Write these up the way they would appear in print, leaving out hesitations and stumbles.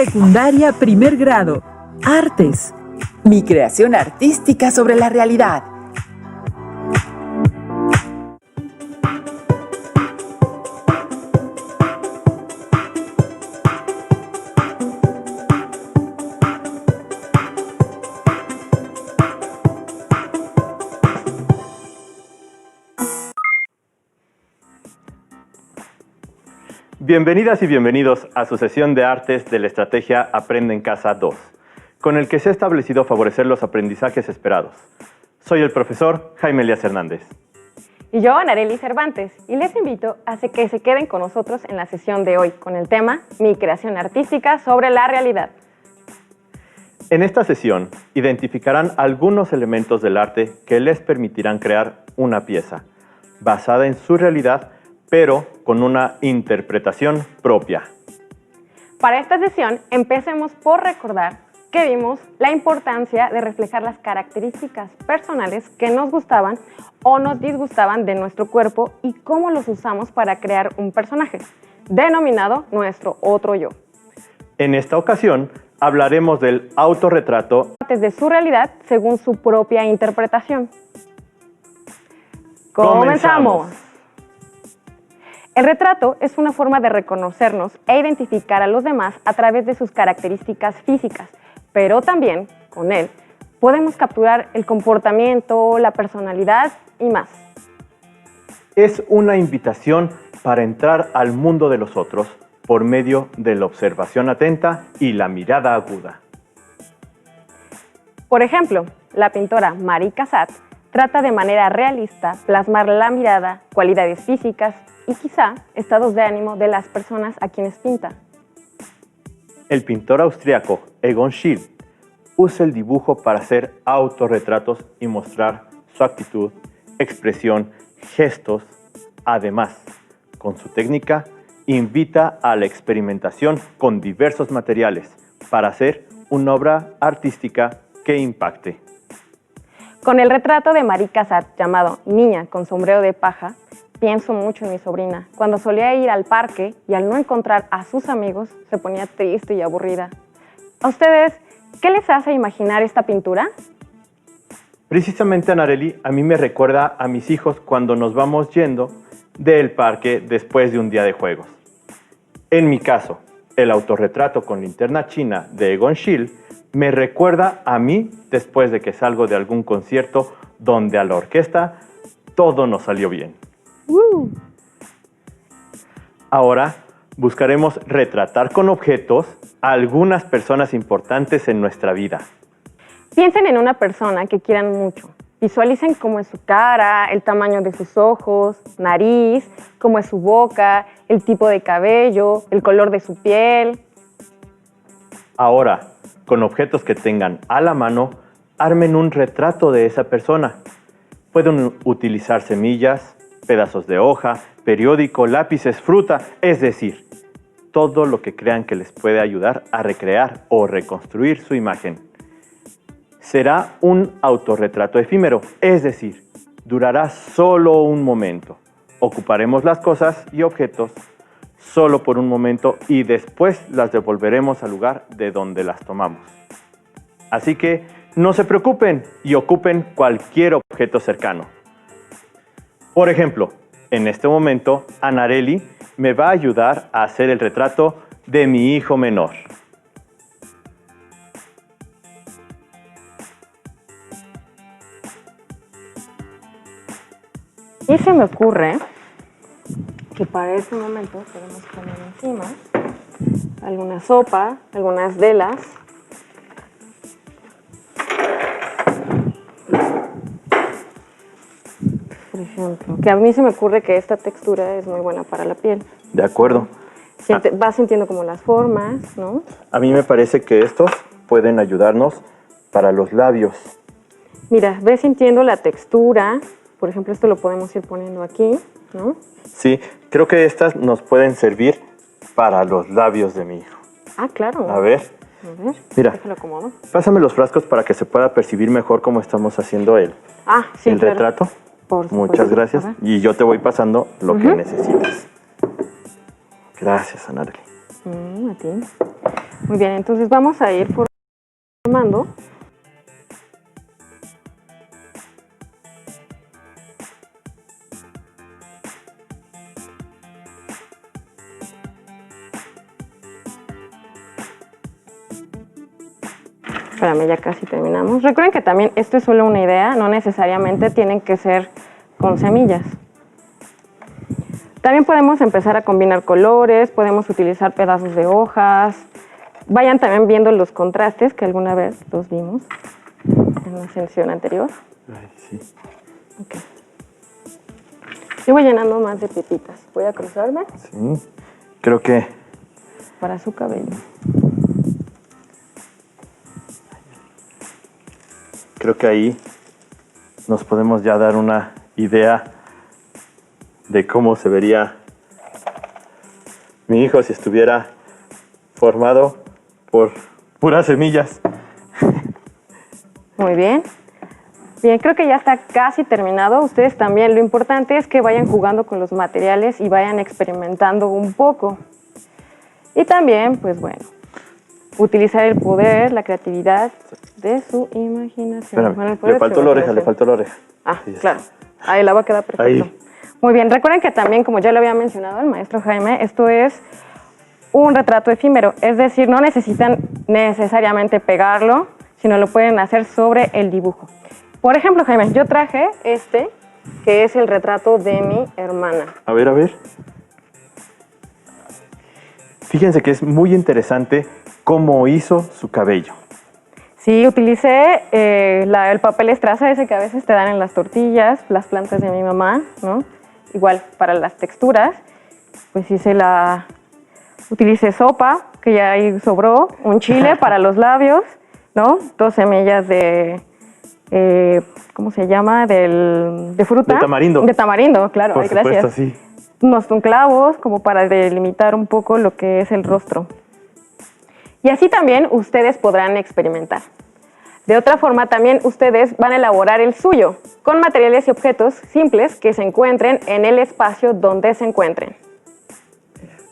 Secundaria primer grado. Artes. Mi creación artística sobre la realidad. Bienvenidas y bienvenidos a su sesión de artes de la estrategia Aprende en Casa 2, con el que se ha establecido favorecer los aprendizajes esperados. Soy el profesor Jaime Elías Hernández. Y yo, Anarely Cervantes, y les invito a que se queden con nosotros en la sesión de hoy, con el tema Mi creación artística sobre la realidad. En esta sesión, identificarán algunos elementos del arte que les permitirán crear una pieza, basada en su realidad, pero con una interpretación propia. Para esta sesión, empecemos por recordar que vimos la importancia de reflejar las características personales que nos gustaban o nos disgustaban de nuestro cuerpo y cómo los usamos para crear un personaje, denominado nuestro otro yo. En esta ocasión, hablaremos del autorretrato De su realidad según su propia interpretación. ¡Comenzamos! El retrato es una forma de reconocernos e identificar a los demás a través de sus características físicas, pero también, con él, podemos capturar el comportamiento, la personalidad y más. Es una invitación para entrar al mundo de los otros por medio de la observación atenta y la mirada aguda. Por ejemplo, la pintora Marie Cassatt trata de manera realista plasmar la mirada, cualidades físicas y quizá estados de ánimo de las personas a quienes pinta. El pintor austriaco Egon Schiele usa el dibujo para hacer autorretratos y mostrar su actitud, expresión, gestos. Además, con su técnica, invita a la experimentación con diversos materiales para hacer una obra artística que impacte. Con el retrato de Marie Cassatt llamado Niña con sombrero de paja, pienso mucho en mi sobrina, cuando solía ir al parque y al no encontrar a sus amigos se ponía triste y aburrida. ¿A ustedes qué les hace imaginar esta pintura? Precisamente, Anarely, a mí me recuerda a mis hijos cuando nos vamos yendo del parque después de un día de juegos. En mi caso, el autorretrato con linterna china de Egon Schiele me recuerda a mí después de que salgo de algún concierto donde a la orquesta todo nos salió bien. Ahora buscaremos retratar con objetos a algunas personas importantes en nuestra vida. Piensen en una persona que quieran mucho. Visualicen cómo es su cara, el tamaño de sus ojos, nariz, cómo es su boca, el tipo de cabello, el color de su piel. Ahora, con objetos que tengan a la mano, armen un retrato de esa persona. Pueden utilizar semillas, pedazos de hoja, periódico, lápices, fruta, es decir, todo lo que crean que les puede ayudar a recrear o reconstruir su imagen. Será un autorretrato efímero, es decir, durará solo un momento. Ocuparemos las cosas y objetos solo por un momento y después las devolveremos al lugar de donde las tomamos. Así que no se preocupen y ocupen cualquier objeto cercano. Por ejemplo, en este momento, Anarely me va a ayudar a hacer el retrato de mi hijo menor. Y se me ocurre que para ese momento podemos poner encima alguna sopa, algunas velas. Por ejemplo, que a mí se me ocurre que esta textura es muy buena para la piel. De acuerdo. Vas sintiendo como las formas, ¿no? A mí me parece que estos pueden ayudarnos para los labios. Mira, ves sintiendo la textura. Por ejemplo, esto lo podemos ir poniendo aquí, ¿no? Sí, creo que estas nos pueden servir para los labios de mi hijo. Ah, claro. A ver. A ver, mira, déjalo acomodo. Pásame los frascos para que se pueda percibir mejor cómo estamos haciendo el Sí, claro. retrato. Por supuesto. Muchas gracias. A ver. Y yo te voy pasando lo que necesites. Gracias, Anarely. A ti. Muy bien, entonces vamos a ir formando. Espérame, ya casi terminamos. Recuerden que también esto es solo una idea, no necesariamente tienen que ser con semillas. También podemos empezar a combinar colores, podemos utilizar pedazos de hojas. Vayan también viendo los contrastes que alguna vez los vimos en la sesión anterior. Ay, sí. Okay. Yo voy llenando más de pepitas. Voy a cruzarme. Sí, creo que... Para su cabello. Creo que ahí nos podemos ya dar una idea de cómo se vería mi hijo si estuviera formado por puras semillas. Muy bien. Bien, creo que ya está casi terminado. Ustedes también, lo importante es que vayan jugando con los materiales y vayan experimentando un poco. Y también, pues bueno, utilizar el poder, la creatividad de su imaginación. Espérame, Bueno, el poder le de su faltó la oreja, le imaginación. faltó la oreja. Ah, Sí, ya claro. está. Ahí la va a quedar perfecto. Ahí. Muy bien, recuerden que también, como ya lo había mencionado el maestro Jaime, esto es un retrato efímero, es decir, no necesitan necesariamente pegarlo, sino lo pueden hacer sobre el dibujo. Por ejemplo, Jaime, yo traje este, que es el retrato de mi hermana. A ver, a ver. Fíjense que es muy interesante cómo hizo su cabello. Sí, utilicé el papel estraza, ese que a veces te dan en las tortillas, las plantas de mi mamá, ¿no? Igual para las texturas, pues utilicé sopa, que ya ahí sobró, un chile para los labios, ¿no? 2 semillas de, ¿cómo se llama? De fruta. De tamarindo. De tamarindo, claro, Por ay, supuesto, gracias. sí. Unos clavos, como para delimitar un poco lo que es el rostro. Y así también ustedes podrán experimentar. De otra forma, también ustedes van a elaborar el suyo, con materiales y objetos simples que se encuentren en el espacio donde se encuentren.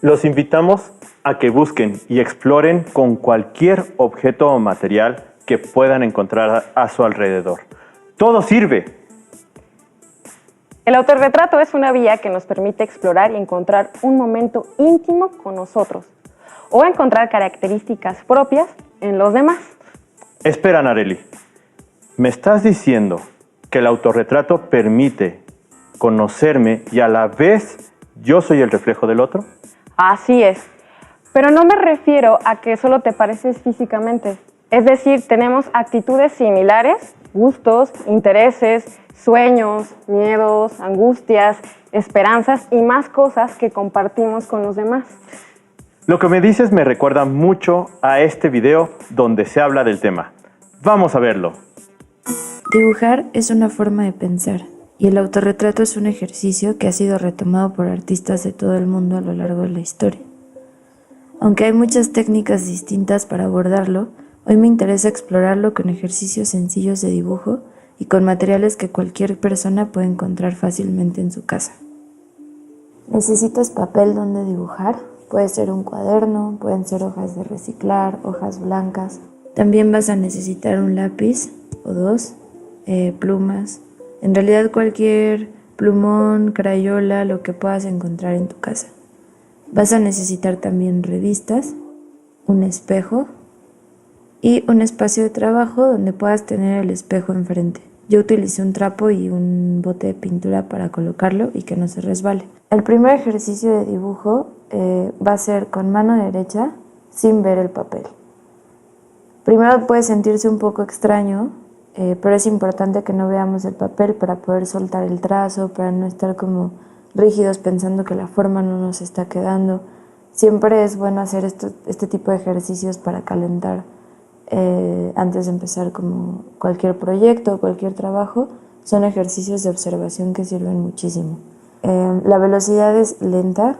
Los invitamos a que busquen y exploren con cualquier objeto o material que puedan encontrar a su alrededor. ¡Todo sirve! El autorretrato es una vía que nos permite explorar y encontrar un momento íntimo con nosotros, o encontrar características propias en los demás. Espera, Nareli. ¿Me estás diciendo que el autorretrato permite conocerme y a la vez yo soy el reflejo del otro? Así es, pero no me refiero a que solo te pareces físicamente. Es decir, tenemos actitudes similares, gustos, intereses, sueños, miedos, angustias, esperanzas y más cosas que compartimos con los demás. Lo que me dices me recuerda mucho a este video donde se habla del tema. Vamos a verlo. Dibujar es una forma de pensar, y el autorretrato es un ejercicio que ha sido retomado por artistas de todo el mundo a lo largo de la historia. Aunque hay muchas técnicas distintas para abordarlo, hoy me interesa explorarlo con ejercicios sencillos de dibujo y con materiales que cualquier persona puede encontrar fácilmente en su casa. Necesitas papel donde dibujar. Puede ser un cuaderno, pueden ser hojas de reciclar, hojas blancas. También vas a necesitar un lápiz o 2, plumas. En realidad cualquier plumón, crayola, lo que puedas encontrar en tu casa. Vas a necesitar también revistas, un espejo y un espacio de trabajo donde puedas tener el espejo enfrente. Yo utilicé un trapo y un bote de pintura para colocarlo y que no se resbale. El primer ejercicio de dibujo va a ser con mano derecha sin ver el papel. Primero puede sentirse un poco extraño, pero es importante que no veamos el papel para poder soltar el trazo, para no estar como rígidos pensando que la forma no nos está quedando. Siempre es bueno hacer este tipo de ejercicios para calentar antes de empezar como cualquier proyecto o cualquier trabajo. Son ejercicios de observación que sirven muchísimo. La velocidad es lenta,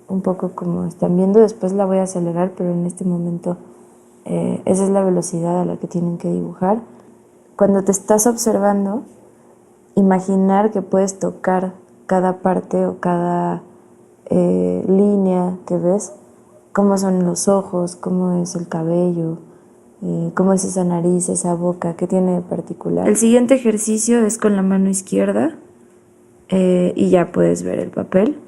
un poco como están viendo, después la voy a acelerar, pero en este momento esa es la velocidad a la que tienen que dibujar. Cuando te estás observando, imaginar que puedes tocar cada parte o cada línea que ves cómo son los ojos, cómo es el cabello, cómo es esa nariz, esa boca, qué tiene de particular. El siguiente ejercicio es con la mano izquierda y ya puedes ver el papel.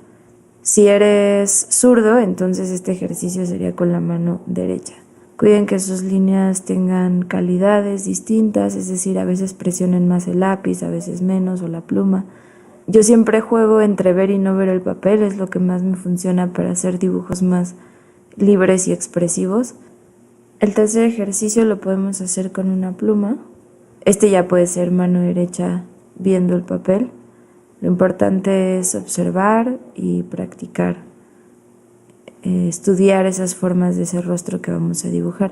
Si eres zurdo, entonces este ejercicio sería con la mano derecha. Cuiden que sus líneas tengan calidades distintas, es decir, a veces presionen más el lápiz, a veces menos, o la pluma. Yo siempre juego entre ver y no ver el papel, es lo que más me funciona para hacer dibujos más libres y expresivos. El tercer ejercicio lo podemos hacer con una pluma. Este ya puede ser mano derecha viendo el papel. Lo importante es observar y practicar, estudiar esas formas de ese rostro que vamos a dibujar.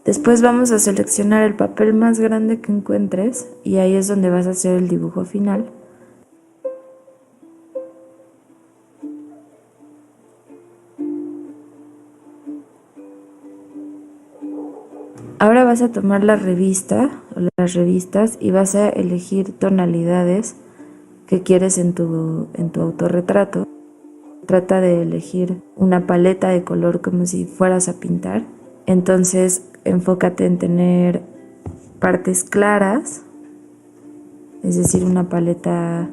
Después vamos a seleccionar el papel más grande que encuentres y ahí es donde vas a hacer el dibujo final. Ahora vas a tomar la revista o las revistas y vas a elegir tonalidades que quieres en tu autorretrato. Trata de elegir una paleta de color como si fueras a pintar. Entonces enfócate en tener partes claras, es decir, una paleta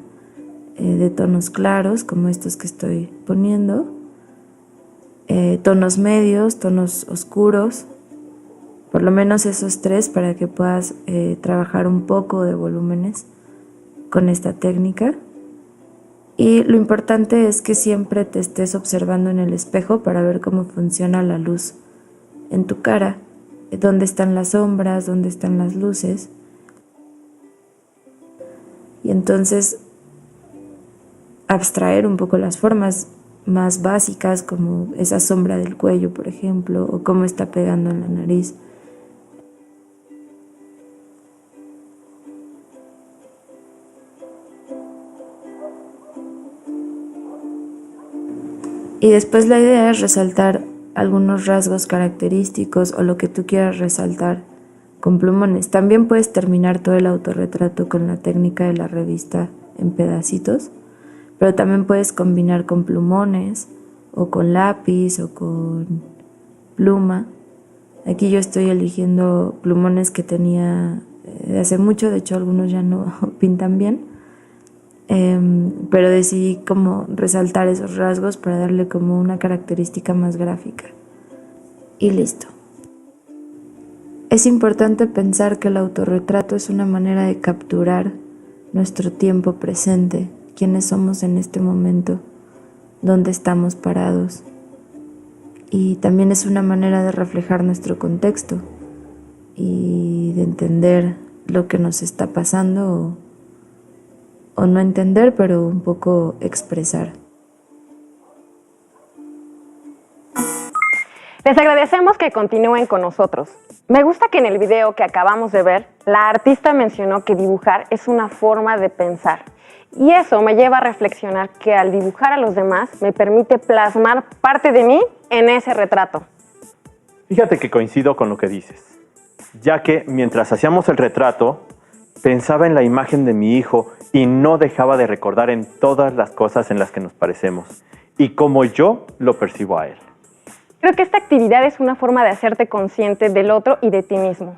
de tonos claros como estos que estoy poniendo, tonos medios, tonos oscuros, por lo menos esos tres para que puedas trabajar un poco de volúmenes con esta técnica. Y lo importante es que siempre te estés observando en el espejo para ver cómo funciona la luz en tu cara, dónde están las sombras, dónde están las luces. Y entonces abstraer un poco las formas más básicas, como esa sombra del cuello, por ejemplo, o cómo está pegando en la nariz. Y después la idea es resaltar algunos rasgos característicos o lo que tú quieras resaltar con plumones. También puedes terminar todo el autorretrato con la técnica de la revista en pedacitos, pero también puedes combinar con plumones o con lápiz o con pluma. Aquí yo estoy eligiendo plumones que tenía de hace mucho, de hecho algunos ya no pintan bien. Pero decidí como resaltar esos rasgos para darle como una característica más gráfica. Y listo. Es importante pensar que el autorretrato es una manera de capturar nuestro tiempo presente, quiénes somos en este momento, dónde estamos parados. Y también es una manera de reflejar nuestro contexto y de entender lo que nos está pasando o no entender, pero un poco expresar. Les agradecemos que continúen con nosotros. Me gusta que en el video que acabamos de ver, la artista mencionó que dibujar es una forma de pensar. Y eso me lleva a reflexionar que al dibujar a los demás me permite plasmar parte de mí en ese retrato. Fíjate que coincido con lo que dices, ya que mientras hacíamos el retrato, pensaba en la imagen de mi hijo y no dejaba de recordar en todas las cosas en las que nos parecemos y cómo yo lo percibo a él. Creo que esta actividad es una forma de hacerte consciente del otro y de ti mismo.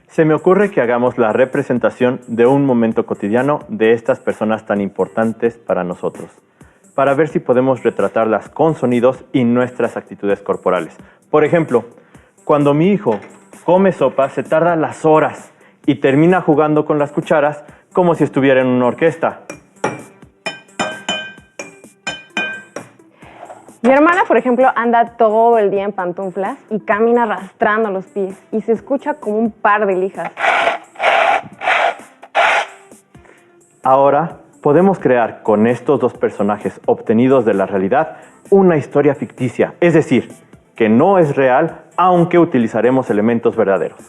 Se me ocurre que hagamos la representación de un momento cotidiano de estas personas tan importantes para nosotros, para ver si podemos retratarlas con sonidos y nuestras actitudes corporales. Por ejemplo, cuando mi hijo come sopa, se tarda las horas y termina jugando con las cucharas como si estuviera en una orquesta. Mi hermana, por ejemplo, anda todo el día en pantuflas y camina arrastrando los pies y se escucha como un par de lijas. Ahora podemos crear con estos dos personajes obtenidos de la realidad una historia ficticia, es decir, que no es real, aunque utilizaremos elementos verdaderos.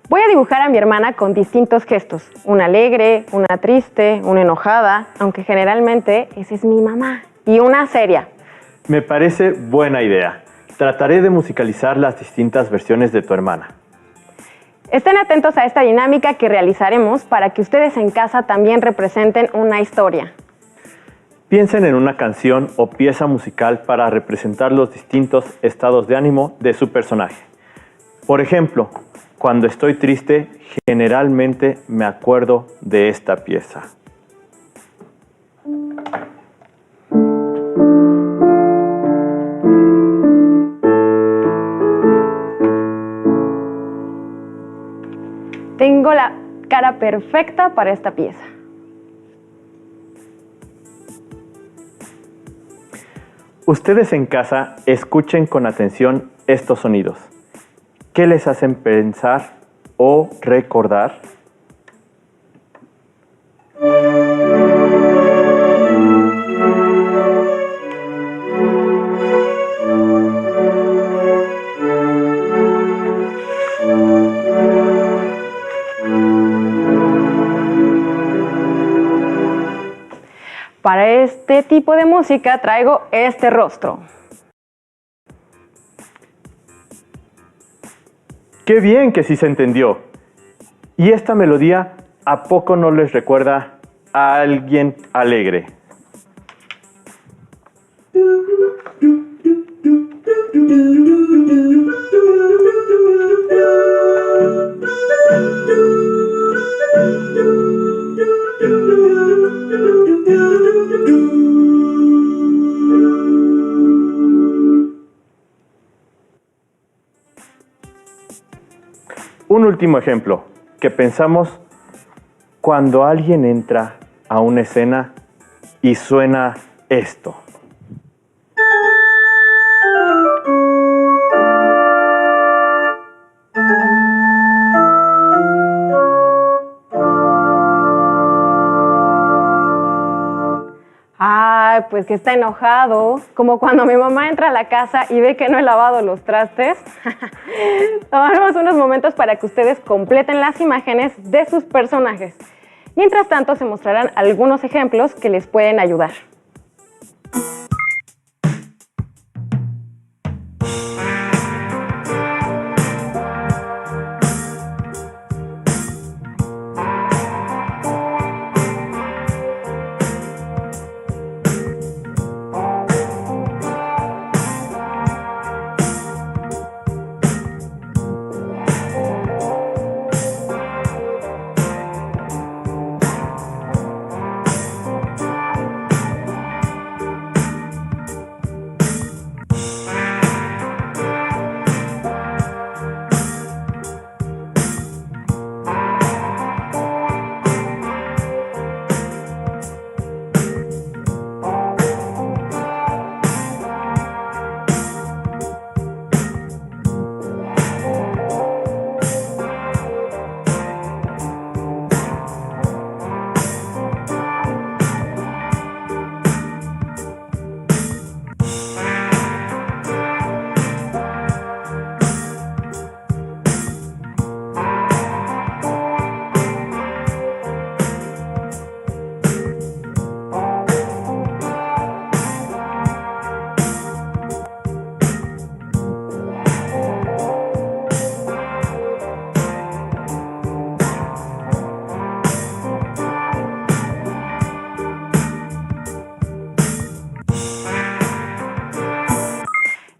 Voy a dibujar a mi hermana con distintos gestos, una alegre, una triste, una enojada, aunque generalmente esa es mi mamá, y una seria. Me parece buena idea. Trataré de musicalizar las distintas versiones de tu hermana. Estén atentos a esta dinámica que realizaremos para que ustedes en casa también representen una historia. Piensen en una canción o pieza musical para representar los distintos estados de ánimo de su personaje. Por ejemplo, cuando estoy triste, generalmente me acuerdo de esta pieza. Tengo la cara perfecta para esta pieza. Ustedes en casa escuchen con atención estos sonidos. ¿Qué les hacen pensar o recordar? Para este tipo de música traigo este rostro. ¡Qué bien que sí se entendió! ¿Y esta melodía a poco no les recuerda a alguien alegre? Un último ejemplo, que pensamos cuando alguien entra a una escena y suena esto. Ay, pues que está enojado, como cuando mi mamá entra a la casa y ve que no he lavado los trastes. Tomaremos unos momentos para que ustedes completen las imágenes de sus personajes. Mientras tanto, se mostrarán algunos ejemplos que les pueden ayudar.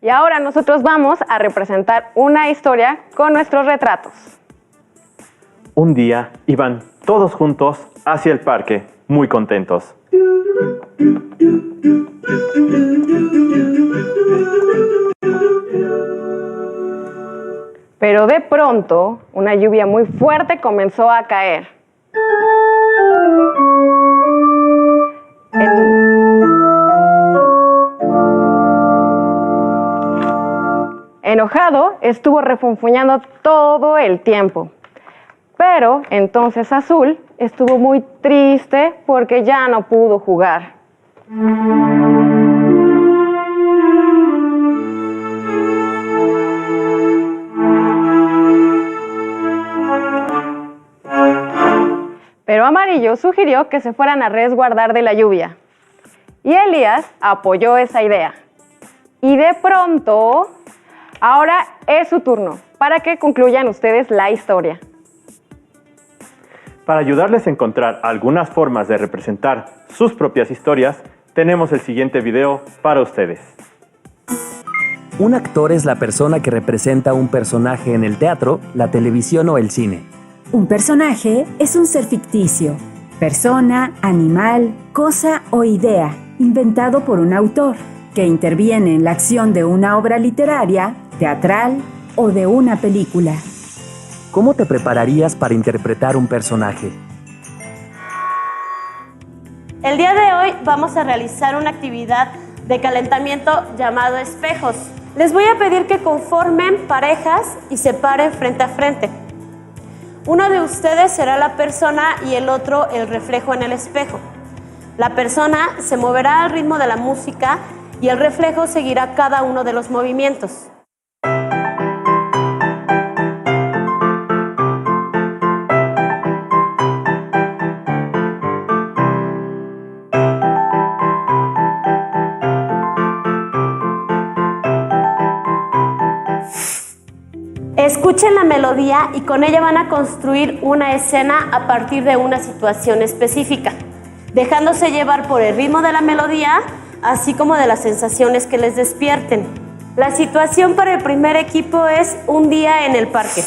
Y ahora nosotros vamos a representar una historia con nuestros retratos. Un día iban todos juntos hacia el parque, muy contentos. Pero de pronto, una lluvia muy fuerte comenzó a caer. Enojado, estuvo refunfuñando todo el tiempo. Pero entonces Azul estuvo muy triste porque ya no pudo jugar. Pero Amarillo sugirió que se fueran a resguardar de la lluvia. Y Elías apoyó esa idea. Y de pronto Ahora es su turno para que concluyan ustedes la historia. Para ayudarles a encontrar algunas formas de representar sus propias historias, tenemos el siguiente video para ustedes. Un actor es la persona que representa un personaje en el teatro, la televisión o el cine. Un personaje es un ser ficticio, persona, animal, cosa o idea, inventado por un autor, que interviene en la acción de una obra literaria, teatral o de una película. ¿Cómo te prepararías para interpretar un personaje? El día de hoy vamos a realizar una actividad de calentamiento llamado espejos. Les voy a pedir que conformen parejas y se paren frente a frente. Uno de ustedes será la persona y el otro el reflejo en el espejo. La persona se moverá al ritmo de la música y el reflejo seguirá cada uno de los movimientos. Escuchen la melodía y con ella van a construir una escena a partir de una situación específica, dejándose llevar por el ritmo de la melodía, así como de las sensaciones que les despierten. La situación para el primer equipo es un día en el parque.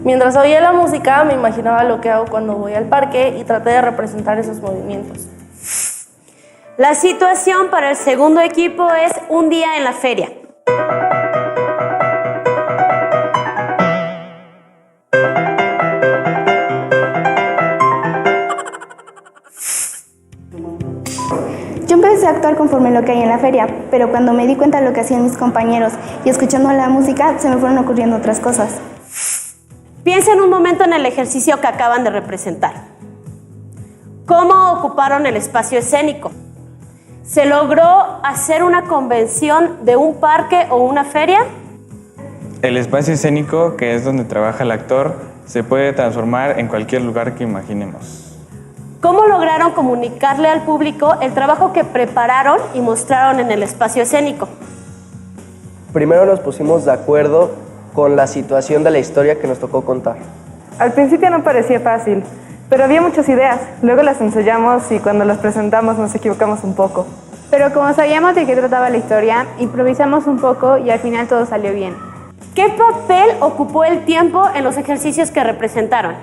Mientras oía la música, me imaginaba lo que hago cuando voy al parque y traté de representar esos movimientos. La situación para el segundo equipo es un día en la feria. Yo empecé a actuar conforme lo que hay en la feria, pero cuando me di cuenta de lo que hacían mis compañeros y escuchando la música, se me fueron ocurriendo otras cosas. Piensen un momento en el ejercicio que acaban de representar. ¿Cómo ocuparon el espacio escénico? ¿Se logró hacer una convención de un parque o una feria? El espacio escénico, que es donde trabaja el actor, se puede transformar en cualquier lugar que imaginemos. ¿Cómo lograron comunicarle al público el trabajo que prepararon y mostraron en el espacio escénico? Primero nos pusimos de acuerdo con la situación de la historia que nos tocó contar. Al principio no parecía fácil, pero había muchas ideas. Luego las ensayamos y cuando las presentamos nos equivocamos un poco. Pero como sabíamos de qué trataba la historia, improvisamos un poco y al final todo salió bien. ¿Qué papel ocupó el tiempo en los ejercicios que representaron?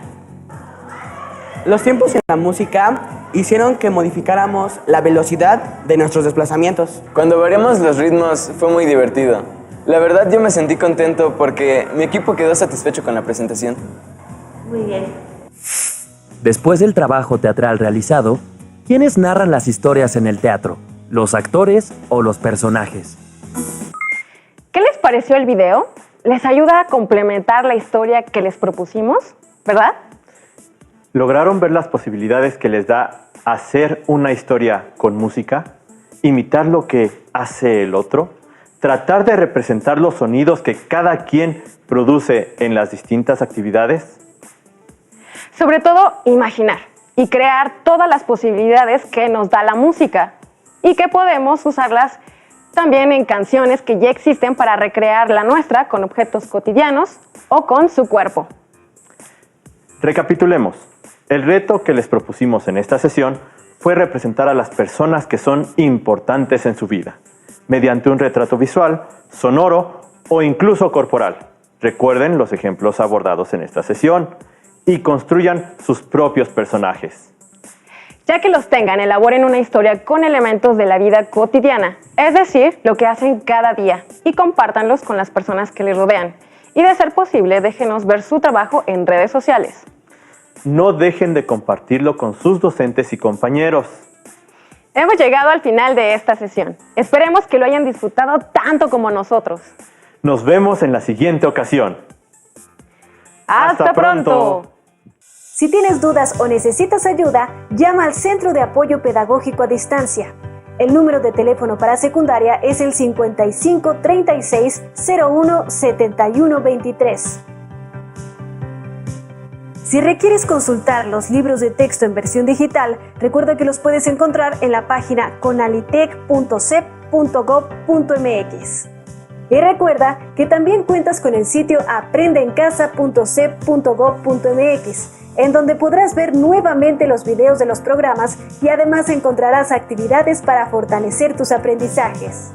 Los tiempos en la música hicieron que modificáramos la velocidad de nuestros desplazamientos. Cuando variamos los ritmos fue muy divertido. La verdad yo me sentí contento porque mi equipo quedó satisfecho con la presentación. Muy bien. Después del trabajo teatral realizado, ¿quiénes narran las historias en el teatro? ¿Los actores o los personajes? ¿Qué les pareció el video? ¿Les ayuda a complementar la historia que les propusimos? ¿Verdad? ¿Lograron ver las posibilidades que les da hacer una historia con música? ¿Imitar lo que hace el otro? tratar de representar los sonidos que cada quien produce en las distintas actividades? Sobre todo, imaginar y crear todas las posibilidades que nos da la música y que podemos usarlas también en canciones que ya existen para recrear la nuestra con objetos cotidianos o con su cuerpo. Recapitulemos. El reto que les propusimos en esta sesión fue representar a las personas que son importantes en su vida, mediante un retrato visual, sonoro o incluso corporal. Recuerden los ejemplos abordados en esta sesión y construyan sus propios personajes. Ya que los tengan, elaboren una historia con elementos de la vida cotidiana, es decir, lo que hacen cada día, y compártanlos con las personas que les rodean. Y de ser posible, déjenos ver su trabajo en redes sociales. No dejen de compartirlo con sus docentes y compañeros. Hemos llegado al final de esta sesión. Esperemos que lo hayan disfrutado tanto como nosotros. Nos vemos en la siguiente ocasión. ¡Hasta pronto! Si tienes dudas o necesitas ayuda, llama al Centro de Apoyo Pedagógico a Distancia. El número de teléfono para secundaria es el 55 36 01 71 23. Si requieres consultar los libros de texto en versión digital, recuerda que los puedes encontrar en la página conalitec.cep.gov.mx. Y recuerda que también cuentas con el sitio aprendeencasa.cep.gov.mx, en donde podrás ver nuevamente los videos de los programas y además encontrarás actividades para fortalecer tus aprendizajes.